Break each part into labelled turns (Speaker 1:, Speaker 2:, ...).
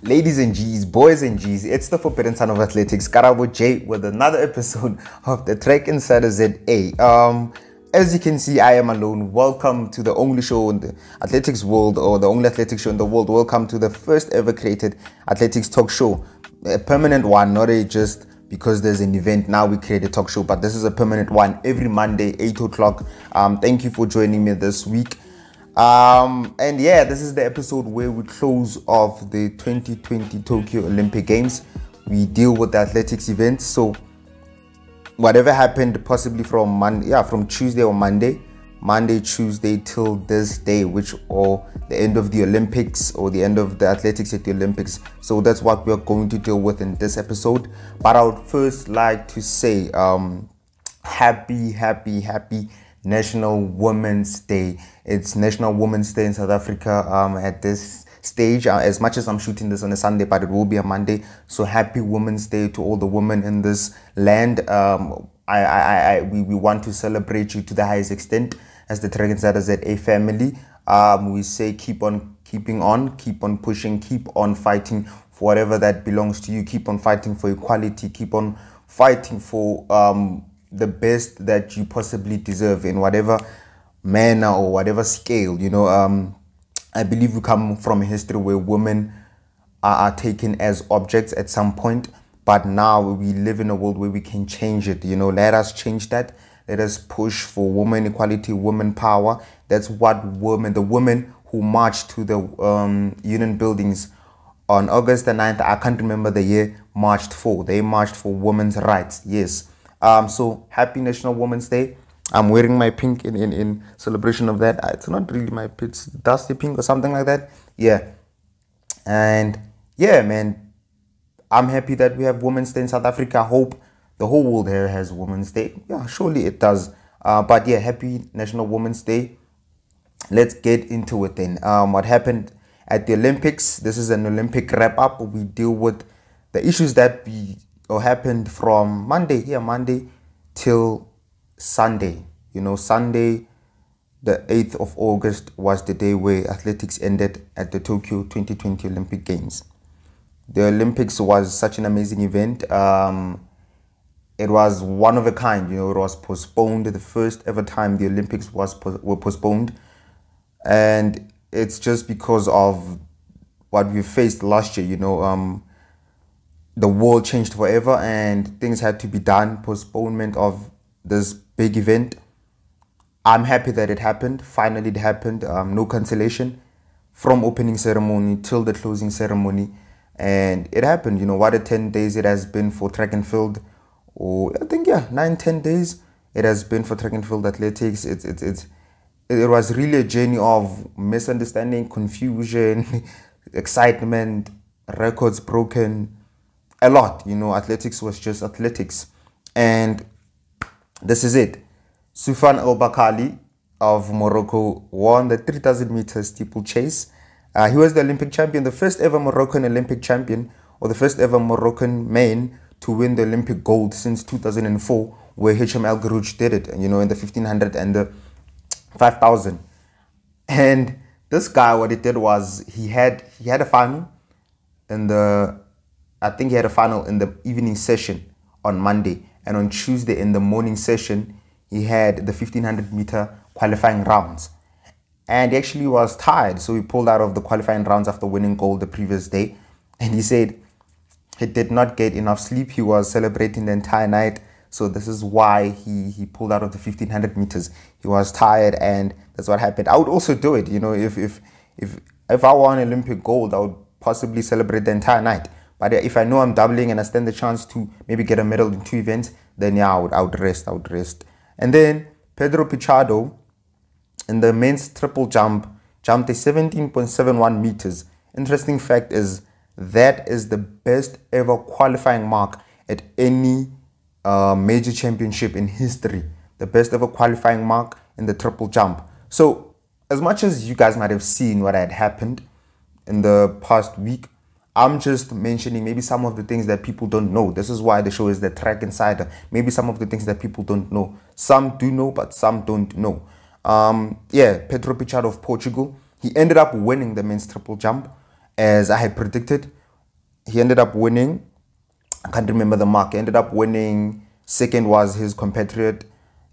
Speaker 1: Ladies and G's, boys and G's, it's the forbidden son of athletics, KaraboJ, with another episode of the TRACKINSIDER ZA. As you can see, I am alone. Welcome to the only show in the athletics world, or the only athletics show in the world. Welcome to the first ever created athletics talk show. A permanent one, not a just because there's an event, now we create a talk show, but this is a permanent one every Monday, 8 o'clock. Thank you for joining me this week. And yeah, this is the episode where we close off the 2020 Tokyo Olympic Games. We deal with the athletics events. So whatever happened possibly from Tuesday or Monday, Tuesday till this day, or the end of the Olympics or the end of the athletics at the Olympics. So that's what we're going to deal with in this episode. But I would first like to say happy National Women's Day. It's National Women's Day in South Africa at this stage, as much as I'm shooting this on a Sunday, but it will be a Monday. So happy Women's Day to all the women in this land. We want to celebrate you to the highest extent as the TRACKINSIDER ZA family. We say keep on keeping on, keep on pushing, keep on fighting for whatever that belongs to you. Keep on fighting for equality, keep on fighting for the best that you possibly deserve in whatever manner or whatever scale. You know, I believe we come from a history where women are taken as objects at some point, but now we live in a world where we can change it. You know, let us change that. Let us push for women equality, women power. That's what the women who marched to the union buildings on August the 9th, I can't remember the year, marched for. They marched for women's rights. Yes. So happy National Women's Day. I'm wearing my pink in celebration of that. It's not really my pink, it's dusty pink or something like that. Yeah. And yeah, man, I'm happy that we have Women's Day in South Africa. I hope the whole world here has Women's Day. Yeah, surely it does. But yeah, happy National Women's Day. Let's get into it then. What happened at the Olympics? This is an Olympic wrap up. We deal with the issues that happened from Monday till Sunday. You know, Sunday the 8th of August was the day where athletics ended at the Tokyo 2020 Olympic Games. The Olympics was such an amazing event. It was one of a kind. You know, it was postponed, the first ever time the Olympics were postponed, and it's just because of what we faced last year. You know, the world changed forever and things had to be done. Postponement of this big event. I'm happy that it happened. Finally it happened. No cancellation from opening ceremony till the closing ceremony. And it happened. You know, what a 10 days it has been for track and field. Or I think, yeah, 9-10 days it has been for track and field athletics. It was really a journey of misunderstanding, confusion, excitement, records broken. A lot, you know. Athletics was just athletics, and this is it. Soufan El Bakkali of Morocco won the 3,000 meter steeplechase. He was the Olympic champion, the first ever Moroccan Olympic champion, or the first ever Moroccan man to win the Olympic gold since 2004, where Hicham El Guerrouj did it. You know, in the 1500 and the 5,000. And this guy, what he did was he had a final in the. I think he had a final in the evening session on Monday, and on Tuesday in the morning session, he had the 1500 meter qualifying rounds. And he actually was tired, so he pulled out of the qualifying rounds after winning gold the previous day. And he said he did not get enough sleep. He was celebrating the entire night. So this is why he pulled out of the 1500 meters. He was tired, and that's what happened. I would also do it. You know, if I won Olympic gold, I would possibly celebrate the entire night. But if I know I'm doubling and I stand the chance to maybe get a medal in 2 events, then yeah, I would rest. And then Pedro Pichardo in the men's triple jump jumped a 17.71 meters. Interesting fact is that is the best ever qualifying mark at any major championship in history. The best ever qualifying mark in the triple jump. So as much as you guys might have seen what had happened in the past week, I'm just mentioning maybe some of the things that people don't know. This is why the show is the Track Insider. Maybe some of the things that people don't know. Some do know, but some don't know. Yeah, Pedro Pichardo of Portugal. He ended up winning the men's triple jump, as I had predicted. he ended up winning. I can't remember the mark. He ended up winning. Second was his compatriot,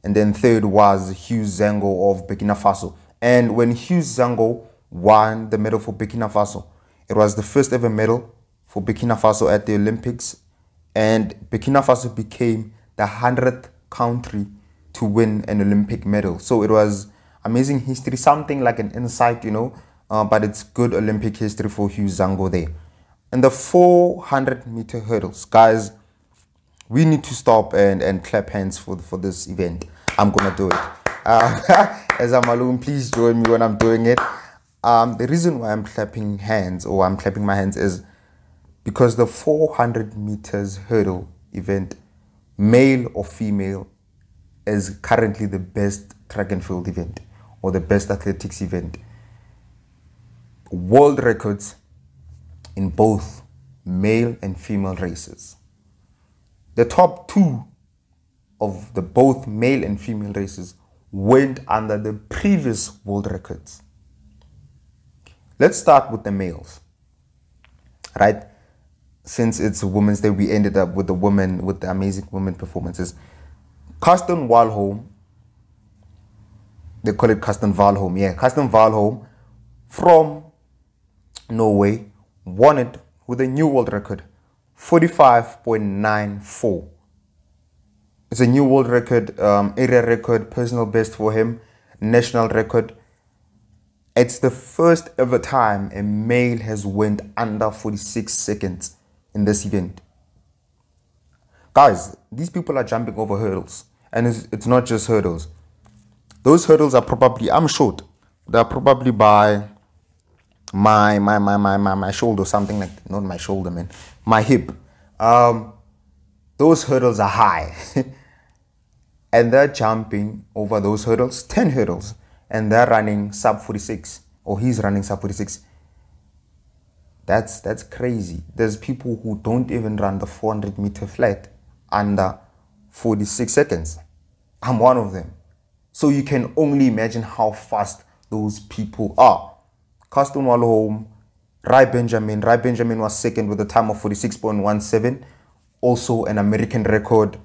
Speaker 1: and then third was Hughes Zango of Burkina Faso. And when Hughes Zango won the medal for Burkina Faso, it was the first ever medal for Burkina Faso at the Olympics, and Burkina Faso became the 100th country to win an Olympic medal. So it was amazing history, something like an insight, you know, but it's good Olympic history for Hughes Zango there. And the 400-meter hurdles, guys, we need to stop and clap hands for this event. I'm gonna do it. As I'm alone, please join me when I'm doing it. The reason why I'm clapping hands, or I'm clapping my hands, is because the 400 meters hurdle event, male or female, is currently the best track and field event, or the best athletics event. World records in both male and female races. The top two of the both male and female races went under the previous world records. Let's start with the males, right? Since it's Women's Day, we ended up with the women, with the amazing women performances. Karsten Warholm, they call it Karsten Warholm, yeah, Karsten Warholm from Norway won it with a new world record, 45.94. It's a new world record, area record, personal best for him, national record. It's the first ever time a male has went under 46 seconds in this event. Guys, these people are jumping over hurdles, and it's not just hurdles. Those hurdles are probably, I'm short, they're probably by my shoulder, something like, not my shoulder, man, my hip. Those hurdles are high. And they're jumping over those hurdles, 10 hurdles, and they're running sub 46, or he's running sub 46. That's crazy. There's people who don't even run the 400-meter flat under 46 seconds. I'm one of them. So you can only imagine how fast those people are. Karsten Warholm, Rai Benjamin. Rai Benjamin was second with a time of 46.17. Also an American record,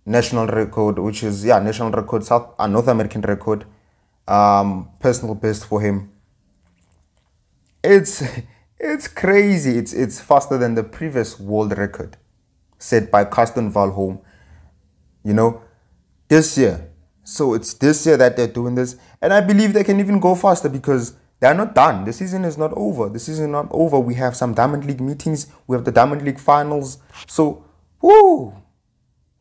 Speaker 1: national record, which is, yeah, national record, North American record, personal best for him. It's crazy. It's faster than the previous world record set by Karsten Warholm, you know, this year. So it's this year that they're doing this, and I believe they can even go faster because they're not done. The season is not over. The season is not over. We have some Diamond League meetings. We have the Diamond League finals. So, whoo,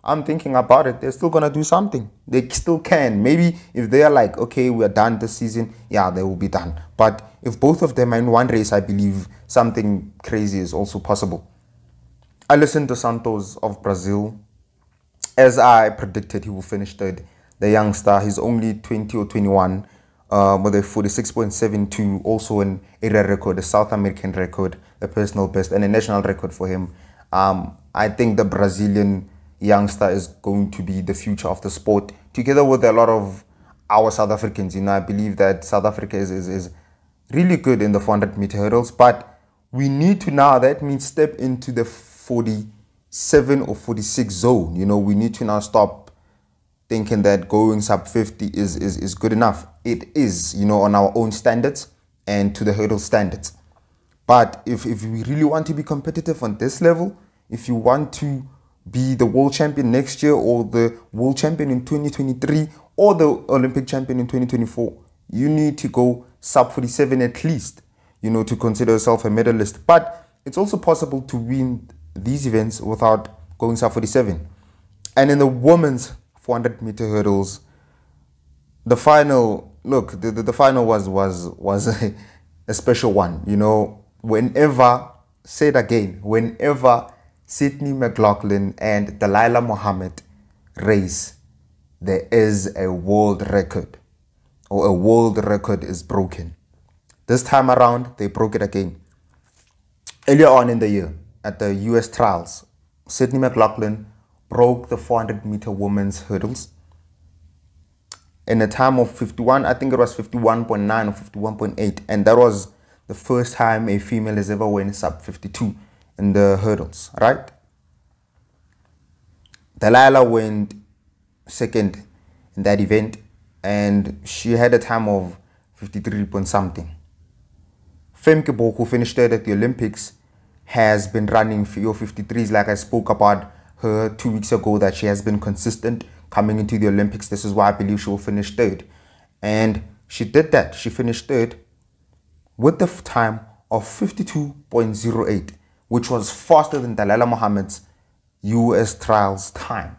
Speaker 1: I'm thinking about it. They're still going to do something. They still can. Maybe if they are like, okay, we are done this season, yeah, they will be done. But if both of them are in one race, I believe something crazy is also possible. Alisson dos Santos of Brazil, as I predicted, he will finish third. The youngster, he's only 20 or 21. With a 46.72, also an area record, a South American record, a personal best, and a national record for him. I think the Brazilian youngster is going to be the future of the sport, together with a lot of our South Africans. You know, I believe that South Africa is really good in the 400-meter hurdles, but we need to now, that means, step into the 47 or 46 zone. You know, we need to now stop thinking that going sub 50 is good enough. It is, you know, on our own standards and to the hurdle standards. But if we really want to be competitive on this level, if you want to be the world champion next year, or the world champion in 2023, or the Olympic champion in 2024, you need to go sub 47 at least, you know, to consider yourself a medalist. But it's also possible to win these events without going sub 47. And in the women's 400-meter hurdles, the final, look, the final was a special one. You know, whenever Sydney McLaughlin and Delilah Muhammad race, there is a world record, or a world record is broken. This time around, they broke it again. Earlier on in the year, at the US trials, Sydney McLaughlin broke the 400-meter women's hurdles in a time of 51, I think it was 51.9 or 51.8, and that was the first time a female has ever won sub 52 in the hurdles, right? Delilah went second in that event, and she had a time of 53 point something. Femke Bol, who finished third at the Olympics, has been running for your 53s, like I spoke about her 2 weeks ago, that she has been consistent coming into the Olympics. This is why I believe she will finish third. And she did that. She finished third with the time of 52.08, which was faster than Delilah Muhammad's US trials time.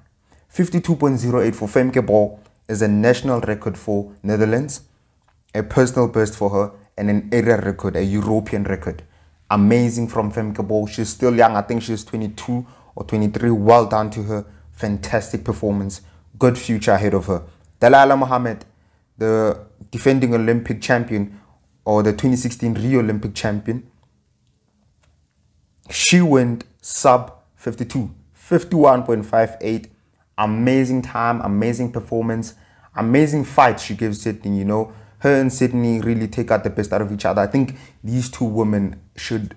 Speaker 1: 52.08 for Femke Bol is a national record for Netherlands, a personal best for her, and an area record, a European record. Amazing from Femke Bol. She's still young. I think she's 22 or 23. Well done to her. Fantastic performance. Good future ahead of her. Delilah Muhammad, the defending Olympic champion, or the 2016 Rio Olympic champion, she went sub 52, 51.58. Amazing time, amazing performance, amazing fight she gives Sydney. You know, her and Sydney really take out the best out of each other. I think these two women should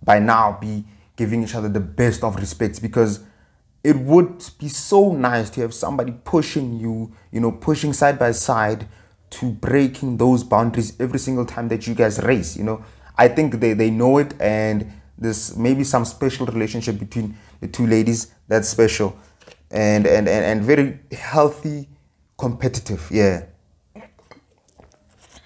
Speaker 1: by now be giving each other the best of respects, because it would be so nice to have somebody pushing you, you know, pushing side by side to breaking those boundaries every single time that you guys race. You know, I think they know it, and there's maybe some special relationship between the two ladies that's special and very healthy, competitive. Yeah,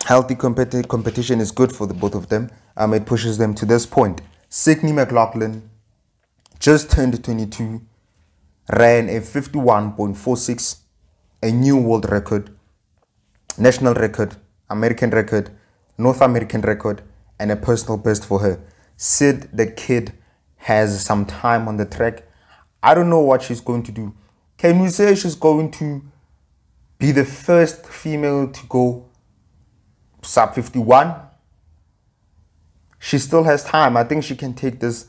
Speaker 1: healthy competition is good for the both of them. It pushes them to this point. Sydney McLaughlin just turned 22, ran a 51.46, a new world record, national record, American record, North American record, and a personal best for her. Sid the kid has some time on the track. I don't know what she's going to do. Can we say she's going to be the first female to go sub 51? She still has time. I think she can take this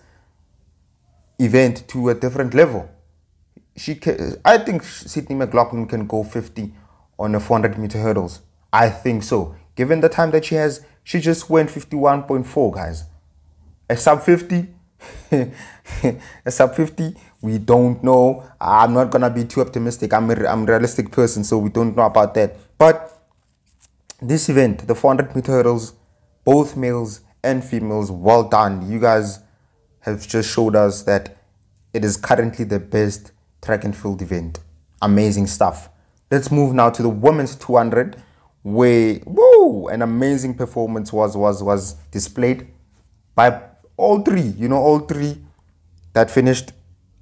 Speaker 1: event to a different level. I think Sydney McLaughlin can go 50 on the 400-meter hurdles. I think so. Given the time that she has, she just went 51.4, guys. A sub 50, a sub 50, we don't know. I'm not gonna be too optimistic. I'm a realistic person, so we don't know about that. But this event, the 400-meter hurdles, both males and females, well done. You guys have just showed us that it is currently the best track and field event. Amazing stuff. Let's move now to the women's 200, where an amazing performance was displayed by all three. You know, all three that finished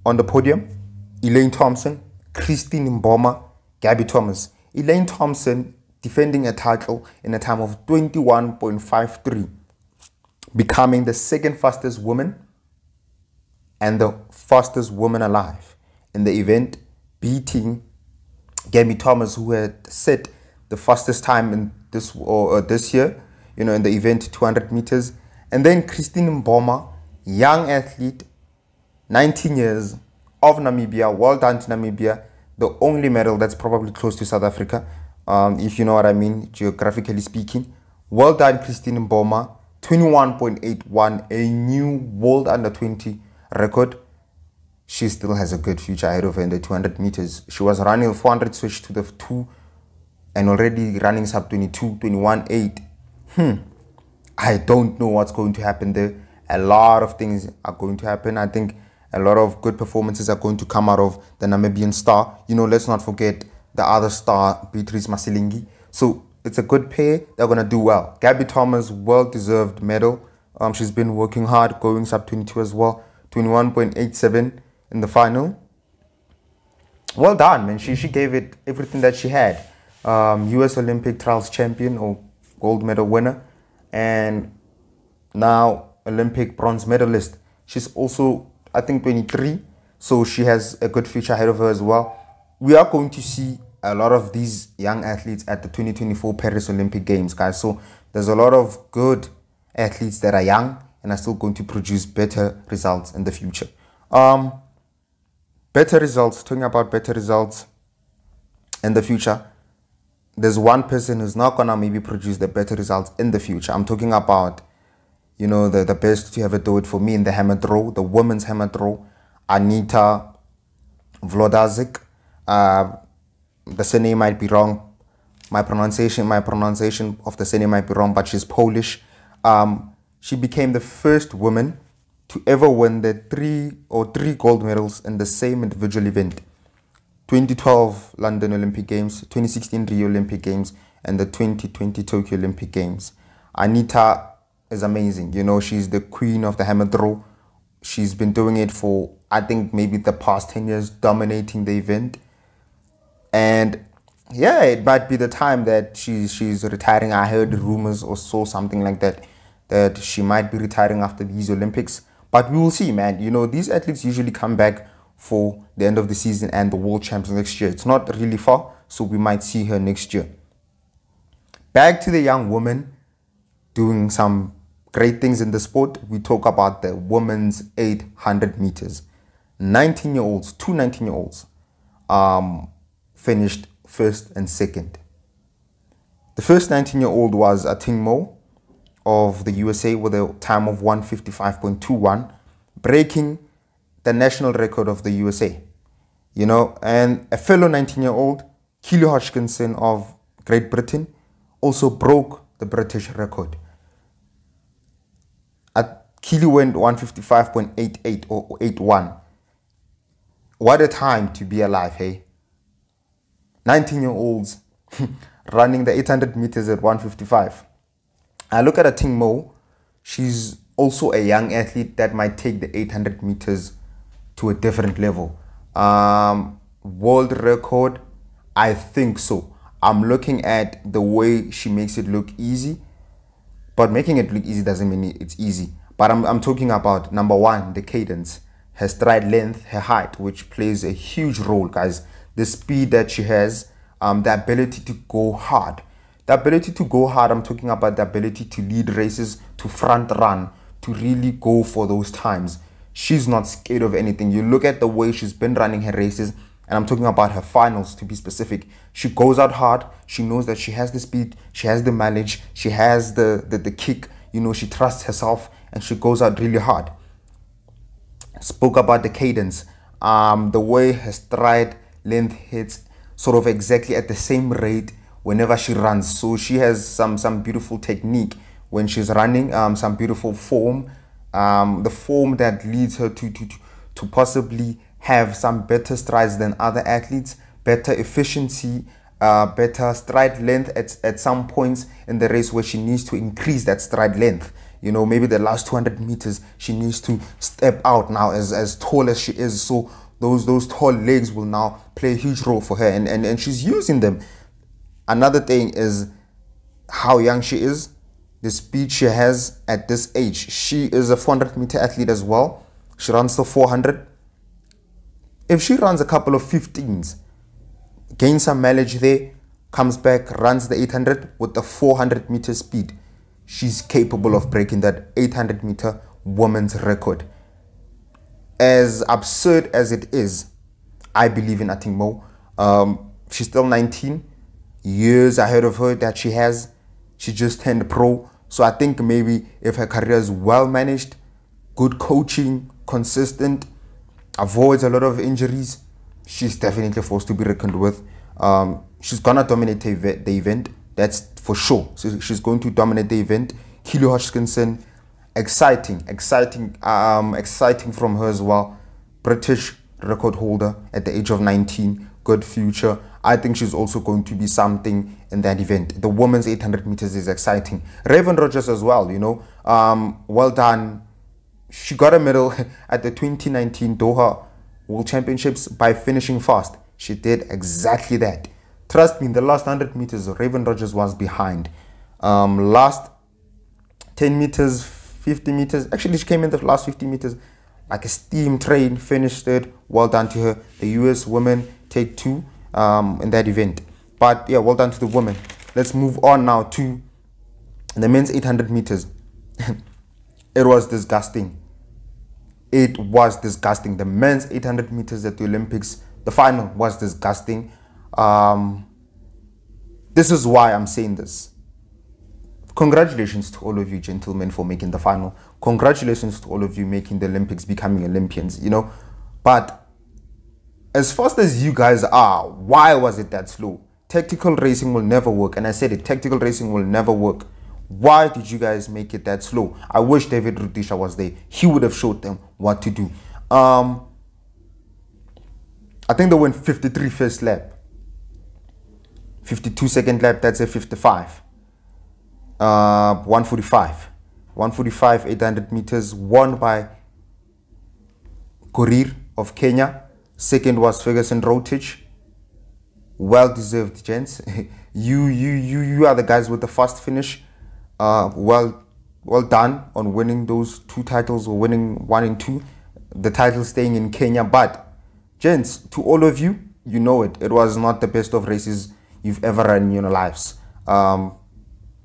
Speaker 1: on the podium: Elaine Thompson, Christine Mboma, Gabby Thomas. Elaine Thompson defending a title in a time of 21.53, becoming the second fastest woman and the fastest woman alive in the event, beating Gabby Thomas, who had set the fastest time in this year, you know, in the event 200 meters. And then Christine Mboma, young athlete, 19 years, of Namibia. Well done to Namibia. The only medal that's probably close to South Africa, if you know what I mean, geographically speaking. Well done, Christine Mboma. 21.81, a new world under 20 record. She still has a good future ahead of her in the 200 meters. She was running 400, switched to the 2, and already running sub 22, 21.8. I don't know what's going to happen there. A lot of things are going to happen. I think a lot of good performances are going to come out of the Namibian star. You know, let's not forget the other star, Beatrice Masilingi. So it's a good pair. They're going to do well. Gabby Thomas, well-deserved medal. She's been working hard, going sub 22 as well. 21.87 in the final. Well done, man. She gave it everything that she had. US Olympic trials champion or gold medal winner, and now Olympic bronze medalist. She's also, I think, 23, so she has a good future ahead of her as well. We are going to see a lot of these young athletes at the 2024 Paris Olympic Games, guys. So there's a lot of good athletes that are young and are still going to produce better results in the future. Better results, talking about better results in the future, there's one person who's not gonna maybe produce the better results in the future. I'm talking about you know, the best to ever do it for me in the hammer throw, the women's hammer throw, Anita Vlodazik. The surname might be wrong. My pronunciation of the surname might be wrong, but she's Polish. She became the first woman to ever win the three gold medals in the same individual event. 2012 London Olympic Games, 2016 Rio Olympic Games, and the 2020 Tokyo Olympic Games. Anita is amazing. You know, she's the queen of the hammer throw. She's been doing it for, I think, maybe the past 10 years, dominating the event. And yeah, it might be the time that she's retiring. I heard rumors or saw something like that, that she might be retiring after these Olympics. But we will see, man. You know, these athletes usually come back for the end of the season and the World Champs next year. It's not really far, so we might see her next year. Back to the young woman doing some great things in the sport. We talk about the women's 800 meters. 19-year-olds, two 19-year-olds finished first and second. The first 19-year-old was Mo of the USA with a time of 1:55.21, breaking the national record of the USA. You know, and a fellow 19-year-old, Keely Hodgkinson of Great Britain, also broke the British record. Keely went 1:55.88 or 81. What a time to be alive, hey? 19-year-olds running the 800 meters at 1:55. I look at Mo. She's also a young athlete that might take the 800 meters to a different level. World record, I think so. I'm looking at the way she makes it look easy, but making it look easy doesn't mean it's easy. But I'm talking about, number one, the cadence, her stride length, her height, which plays a huge role, guys. The speed that she has, the ability to go hard. The ability to go hard, I'm talking about the ability to lead races, to front run, to really go for those times. She's not scared of anything. You look at the way she's been running her races, and I'm talking about her finals to be specific. She goes out hard. She knows that she has the speed, she has the mileage, she has the kick. You know, she trusts herself and she goes out really hard. Spoke about the cadence, the way her stride length hits sort of exactly at the same rate whenever she runs. So she has some beautiful technique when she's running, some beautiful form, the form that leads her to possibly have some better strides than other athletes, better efficiency, better stride length at some points in the race where she needs to increase that stride length. You know, maybe the last 200 meters, she needs to step out now as tall as she is. So those tall legs will now play a huge role for her, and she's using them. Another thing is how young she is, the speed she has at this age. She is a 400-meter athlete as well. She runs the 400. If she runs a couple of 15s, gains some mileage there, comes back, runs the 800 with the 400-meter speed, she's capable of breaking that 800-meter women's record. As absurd as it is, I believe in Mo. She's still 19, years ahead of her that she has. She just turned pro. So I think maybe if her career is well managed, good coaching, consistent, avoids a lot of injuries, she's definitely a force to be reckoned with. She's gonna dominate the event, that's for sure. So she's going to dominate the event. Keely Hodgkinson, exciting from her as well. British record holder at the age of 19, good future. I think she's also going to be something in that event. The women's 800 meters is exciting. Raven Rogers as well, you know. Well done. She got a medal at the 2019 Doha World Championships by finishing fast. She did exactly that. Trust me, in the last 100 meters, Raven Rogers was behind. Last 10 meters, 50 meters, actually she came in the last 50 meters like a steam train, finished third. Well done to her. The US women take 2 in that event. But yeah, well done to the women. Let's move on now to the men's 800 meters. It was disgusting. It was disgusting. The men's 800 meters at the Olympics, the final was disgusting. This is why I'm saying this. congratulations to all of you gentlemen for making the final. Congratulations to all of you making the Olympics, becoming Olympians, you know. But as fast as you guys are, why was it that slow? Tactical racing will never work. And I said it, tactical racing will never work. Why did you guys make it that slow? I wish David Rudisha was there. He would have showed them what to do. I think they went 53 first lap. 52 second lap, that's a 55. 145. 145, 800 meters, won by Korir of Kenya. Second was Ferguson Rotich. Well deserved, gents. you are the guys with the fast finish. Well done on winning those 2 titles, or winning 1 and 2. The title staying in Kenya. But gents, to all of you, you know it. It was not the best of races you've ever run in your lives.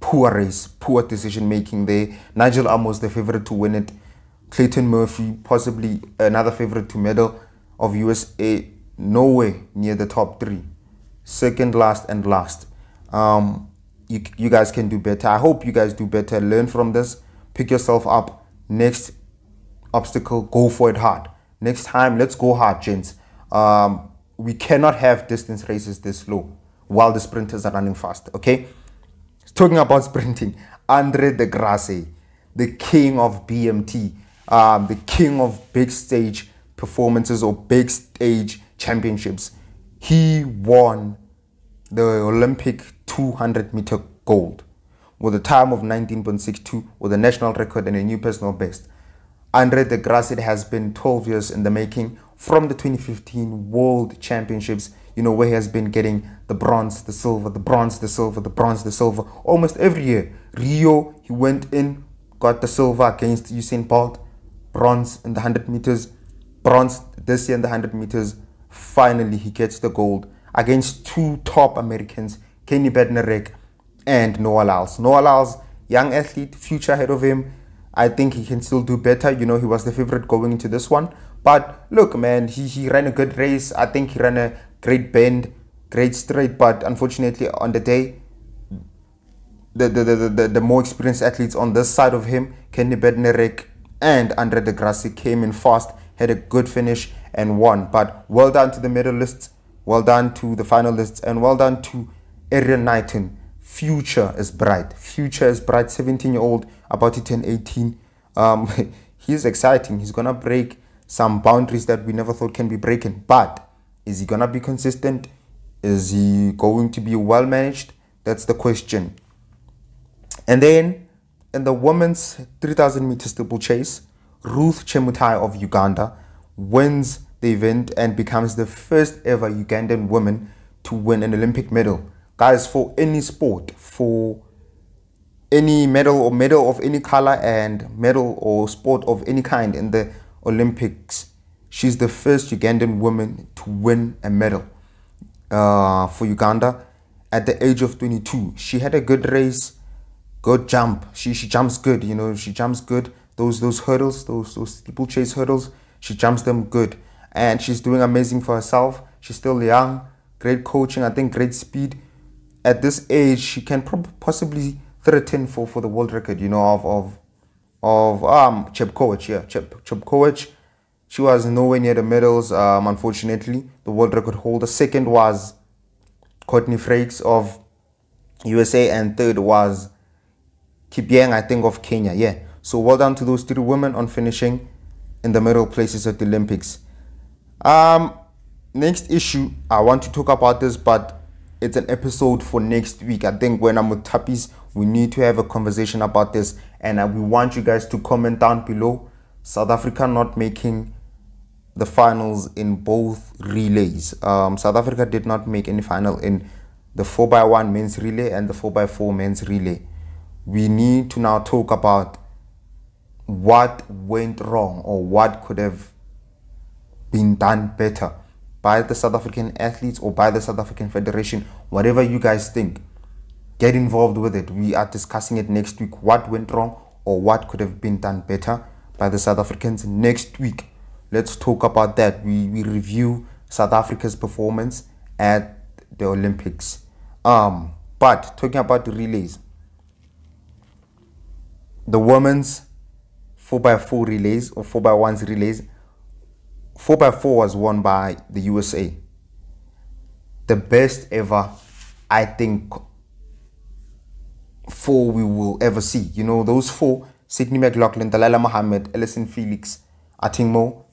Speaker 1: Poor race, poor decision making there. Nigel Amos the favorite to win it. Clayton Murphy possibly another favorite to medal of USA. Nowhere near the top 3. Second last and last. You guys can do better. I hope you guys do better. Learn from this. Pick yourself up. Next obstacle, go for it hard. Next time, let's go hard, gents. We cannot have distance races this slow while the sprinters are running fast, okay? Talking about sprinting, Andre de Grasse, the king of BMT, the king of big stage performances or big stage championships. He won the Olympic 200 meter gold with a time of 19.62 with a national record and a new personal best. Andre de Grasse has been 12 years in the making from the 2015 World Championships, you know, where he has been getting the bronze, the silver, the bronze, the silver, the bronze, the silver, almost every year. Rio, he went in, got the silver against Usain Bolt, bronze in the 100 meters, bronze this year in the 100 meters. Finally, he gets the gold against 2 top Americans, Kenny Bednarek and Noah Lyles. Noah Lyles, young athlete, future ahead of him. I think he can still do better. You know, he was the favorite going into this one. But look, man, he ran a good race. I think he ran a great bend, great straight. But unfortunately, on the day, the more experienced athletes on this side of him, Kenny Bednarek and Andre de Grasse, came in fast, had a good finish and won. But well done to the medalists, well done to the finalists, and well done to Arian Knighton. Future is bright. Future is bright. 17-year-old, about to turn 18. He's exciting. He's gonna break some boundaries that we never thought can be broken. But is he gonna be consistent? Is he going to be well managed? That's the question. And then in the women's 3,000 meter steeplechase, Ruth Chemutai of Uganda wins the event and becomes the first ever Ugandan woman to win an Olympic medal. Guys, for any sport, for any medal or medal of any color and medal or sport of any kind in the Olympics, she's the first Ugandan woman to win a medal for Uganda at the age of 22. She had a good race, good jump. She jumps good, you know, she jumps good. Those hurdles, those steeplechase hurdles, she jumps them good. And she's doing amazing for herself. She's still young, great coaching, I think great speed. At this age, she can possibly threaten for the world record, you know, of Chepkoech. Yeah, Chepkoech. She was nowhere near the medals, unfortunately. The world record holder. Second was Courtney Frakes of USA, and third was Kipieng, I think, of Kenya. Yeah. So well done to those 3 women on finishing in the medal places at the Olympics. Next issue, I want to talk about this, but it's an episode for next week. I think when I'm with Thappies, we need to have a conversation about this, and we want you guys to comment down below. South Africa not making the finals in both relays. South Africa did not make any final in the 4x1 men's relay and the 4x4 men's relay. We need to now talk about what went wrong or what could have been done better by the South African athletes or by the South African Federation. Whatever you guys think, get involved with it. We are discussing it next week. What went wrong or what could have been done better by the South Africans next week. Let's talk about that. We review South Africa's performance at the Olympics. But talking about the relays, the women's 4x4 relays or 4x1s relays, 4x4 was won by the USA. The best ever, I think, 4 we will ever see. You know, those 4, Sydney McLaughlin, Delilah Muhammad, Ellison Felix, Atingmo,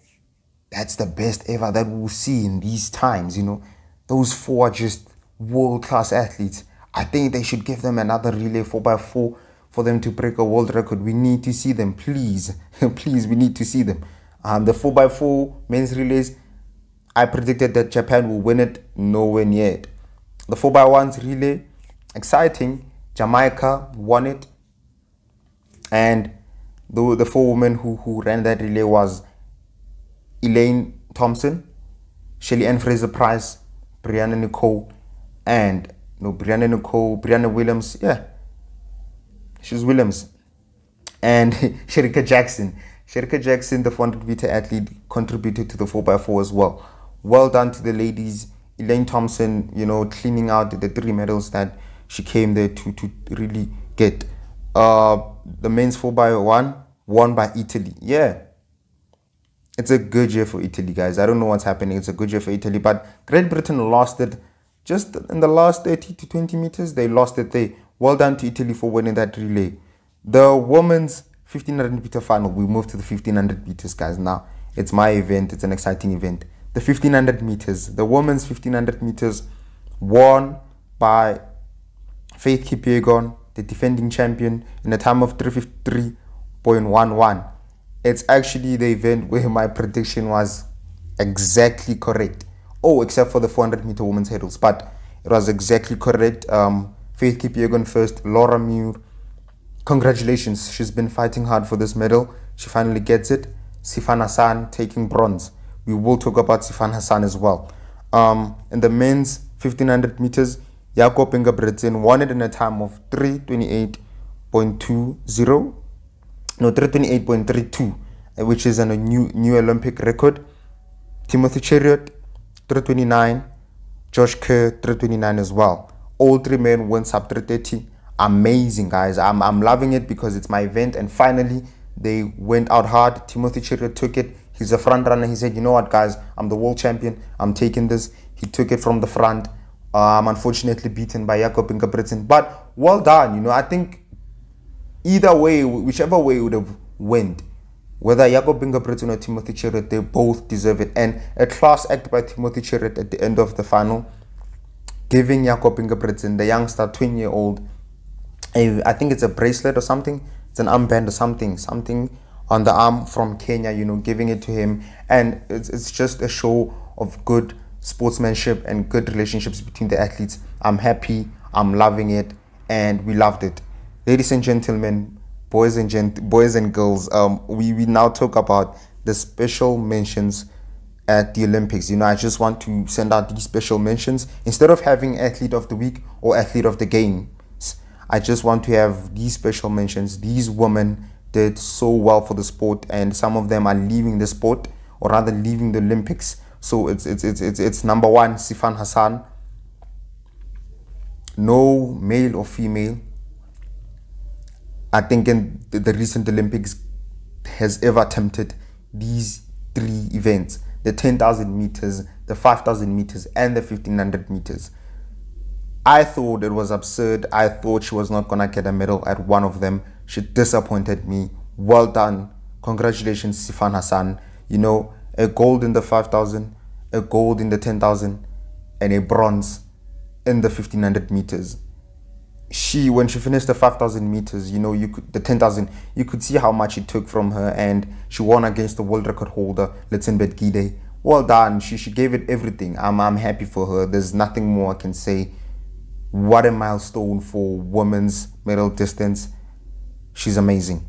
Speaker 1: that's the best ever that we will see in these times. You know, those 4 are just world-class athletes. I think they should give them another relay 4x4 for them to break a world record. We need to see them, please. Please, we need to see them. The 4x4 men's relays, I predicted that Japan will win it. Nowhere near it. The 4x1s relay, exciting. Jamaica won it. And the 4 women who ran that relay was Elaine Thompson, Shelly Ann Fraser-Price, Brianna Williams. Yeah, she's Williams. And Sherika Jackson. Sherika Jackson, the 400-meter athlete, contributed to the 4x4 as well. Well done to the ladies. Elaine Thompson, you know, cleaning out the 3 medals that she came there to really get. The men's 4x1 won by Italy. Yeah, it's a good year for Italy, guys. I don't know what's happening. It's a good year for Italy, but Great Britain lost it just in the last 30 to 20 meters. They lost it there. Well done to Italy for winning that relay. The women's 1500 meter final, we move to the 1500 meters, guys. Now it's my event. It's an exciting event. The 1500 meters, the women's 1500 meters, won by Faith Kipyegon, the defending champion, in a time of 3:53.11. It's actually the event where my prediction was exactly correct. Oh, except for the 400 meter women's hurdles, but it was exactly correct. Faith Kipyegon first, Laura Muir. Congratulations, she's been fighting hard for this medal. She finally gets it. Sifan Hassan taking bronze. We will talk about Sifan Hassan as well. In the men's 1500 meters, Jakob Ingebrigtsen won it in a time of 3:28.20. No, 3:28.32, which is a new Olympic record. Timothy Cheruiyot, 3:29. Josh Kerr, 3:29 as well. All 3 men went sub 3:30. Amazing, guys. I'm loving it because it's my event, and finally they went out hard. Timothy Cheruiyot took it. He's a front runner. He said, you know what, guys, I'm the world champion. I'm taking this. He took it from the front. Unfortunately beaten by Jakob Ingebrigtsen, but well done. You know, I think either way, whichever way would have went, whether Jakob Ingebrigtsen or Timothy Cheruiyot, they both deserve it. And a class act by Timothy Cheruiyot at the end of the final, giving Jakob Ingebrigtsen, the youngster, 20-year-old, I think it's a bracelet or something. It's an armband or something on the arm from Kenya, you know, giving it to him. And it's just a show of good sportsmanship and good relationships between the athletes. I'm happy. I'm loving it. And we loved it. Ladies and gentlemen, boys and girls, we now talk about the special mentions at the Olympics. You know, I just want to send out these special mentions. Instead of having athlete of the week or athlete of the game, I just want to have these special mentions. These women did so well for the sport, and some of them are leaving the sport, or rather leaving the Olympics. So it's number 1, Sifan Hassan. No male or female, I think, in the recent Olympics has ever attempted these 3 events: the 10,000 meters, the 5,000 meters, and the 1,500 meters. I thought it was absurd. I thought she was not going to get a medal at one of them. She disappointed me. Well done. Congratulations, Sifan Hassan. You know, a gold in the 5,000, a gold in the 10,000, and a bronze in the 1,500 meters. When she finished the 5,000 meters, you know, the 10,000, you could see how much it took from her, and she won against the world record holder, Letsenbet Gide. Well done. She gave it everything. I'm happy for her. There's nothing more I can say. What a milestone for women's medal distance. She's amazing.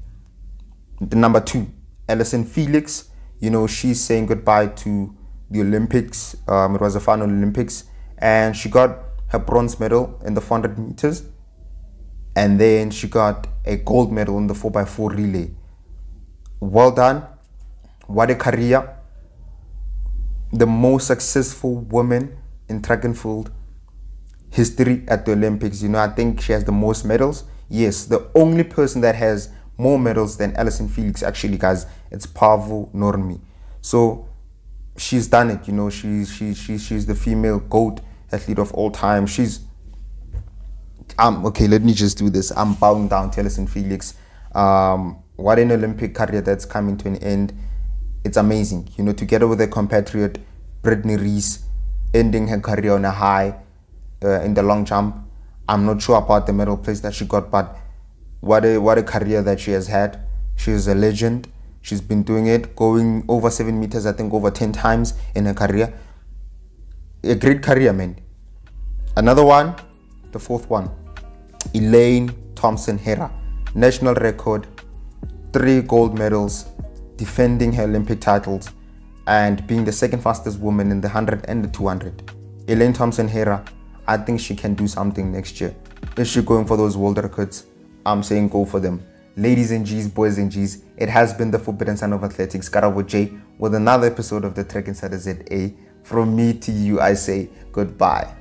Speaker 1: The number 2, Ellison Felix. You know, she's saying goodbye to the Olympics. It was the final Olympics, and she got her bronze medal in the 400 meters, and then she got a gold medal in the 4x4 relay. Well done. What a career. The most successful woman in track and field history at the Olympics. You know, I think she has the most medals. Yes, the only person that has more medals than Allyson Felix. Actually, guys, it's Pavo Nurmi. So she's done it. You know, she's the female GOAT athlete of all time. She's okay. Let me just do this. I'm bowing down to Allyson Felix. What an Olympic career that's coming to an end. It's amazing, you know, together with her compatriot Brittany Reese, ending her career on a high in the long jump. I'm not sure about the medal place that she got, but what a career that she has had. She is a legend. She's been doing it, going over 7 meters, I think over 10 times in her career. A great career, man. Another one, the fourth one, Elaine Thompson-Herah, national record, 3 gold medals, defending her Olympic titles, and being the second fastest woman in the 100 and the 200. Elaine Thompson-Herah, I think she can do something next year. Is she going for those world records? I'm saying go for them. Ladies and G's, boys and G's, it has been the forbidden son of athletics, KaraboJ, with another episode of the TRACKINSIDER ZA. From me to you, I say goodbye.